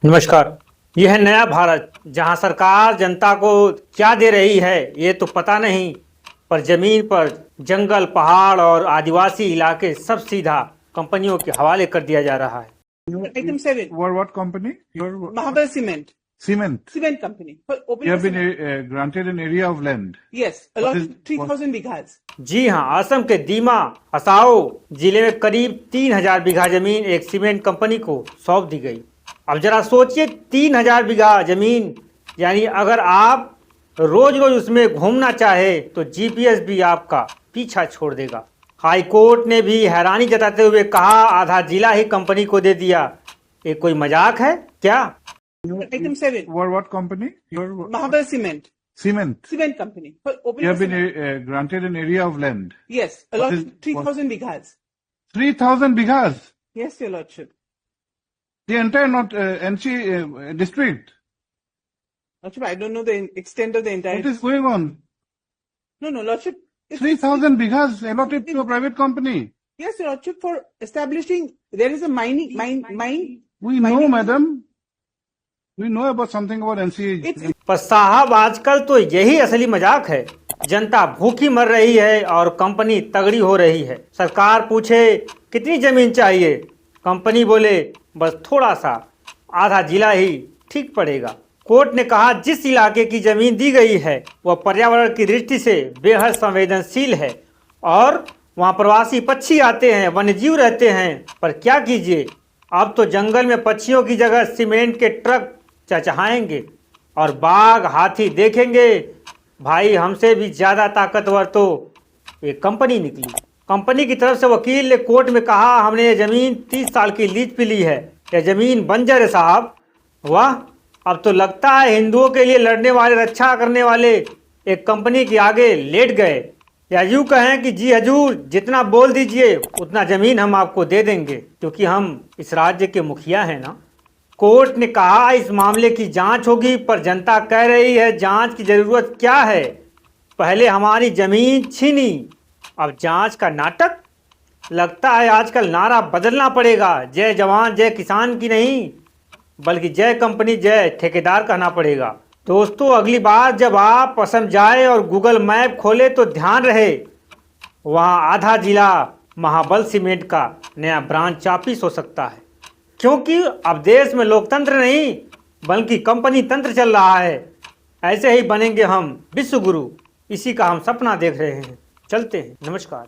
नमस्कार। यह है नया भारत, जहां सरकार जनता को क्या दे रही है ये तो पता नहीं, पर जमीन पर जंगल, पहाड़ और आदिवासी इलाके सब सीधा कंपनियों के हवाले कर दिया जा रहा है। Item 7, What company? Mahabal Cement. Cement. Cement company. For opening You have a been cement. granted an area of land. Yes, a What lot, is- 3,000 bighas. जी हाँ, असम के दीमा हसाओ जिले में करीब 3000 बीघा जमीन एक सीमेंट कंपनी को सौंप दी गई। अब जरा सोचिए, 3000 बीघा जमीन, यानी अगर आप रोज रोज उसमें घूमना चाहे तो जीपीएस भी आपका पीछा छोड़ देगा। हाई कोर्ट ने भी हैरानी जताते हुए कहा, आधा जिला ही कंपनी को दे दिया। ये कोई मजाक है क्या? Item 7, What company? Mahabal Cement. Cement. Cement company. For opening You a have been cement. granted an area of land. Yes, a What lot, is- 3,000 bighas. 3,000 bighas. Yes, your lordship. The entire not NC district. Lordship, I don't know the extent of the entire. What is going on? No, lordship. It's- 3,000 bighas allotted to a private company. Yes, your lordship, for establishing, there is a mine. We know, madam. We know about something about NC. It's पर साहब, आजकल तो यही असली मजाक है। जनता भूखी मर रही है और कंपनी तगड़ी हो रही है। सरकार पूछे कितनी जमीन चाहिए, कंपनी बोले बस थोड़ा सा, आधा जिला ही ठीक पड़ेगा। कोर्ट ने कहा, जिस इलाके की जमीन दी गई है वह पर्यावरण की दृष्टि से बेहद संवेदनशील है और वहाँ प्रवासी पक्षी आते हैं, वन्यजीव रहते हैं। पर क्या कीजिए, अब तो जंगल में पक्षियों की जगह सीमेंट के ट्रक चहचहाएंगे और बाघ, हाथी देखेंगे। भाई, हमसे भी ज्यादा ताकतवर तो एक कंपनी निकली। कंपनी की तरफ से वकील ने कोर्ट में कहा, हमने ये जमीन 30 साल की लीज पे ली है, यह जमीन बंजर है साहब। वाह, अब तो लगता है हिंदुओं के लिए लड़ने वाले, रक्षा करने वाले एक कंपनी के आगे लेट गए। या यूं कहें कि जी हजूर, जितना बोल दीजिए उतना जमीन हम आपको दे देंगे, क्योंकि हम इस राज्य के मुखिया हैं ना। कोर्ट ने कहा, इस मामले की जांच होगी, पर जनता कह रही है जांच की जरूरत क्या है, पहले हमारी जमीन छीनी, अब जांच का नाटक। लगता है आजकल नारा बदलना पड़ेगा, जय जवान जय किसान की नहीं, बल्कि जय कंपनी जय ठेकेदार कहना पड़ेगा। दोस्तों, अगली बार जब आप असम जाए और गूगल मैप खोले तो ध्यान रहे, वहाँ आधा जिला महाबल सीमेंट का नया ब्रांच ऑफिस हो सकता है, क्योंकि अब देश में लोकतंत्र नहीं बल्कि कंपनी तंत्र चल रहा है। ऐसे ही बनेंगे हम विश्व गुरु, इसी का हम सपना देख रहे हैं। चलते हैं, नमस्कार।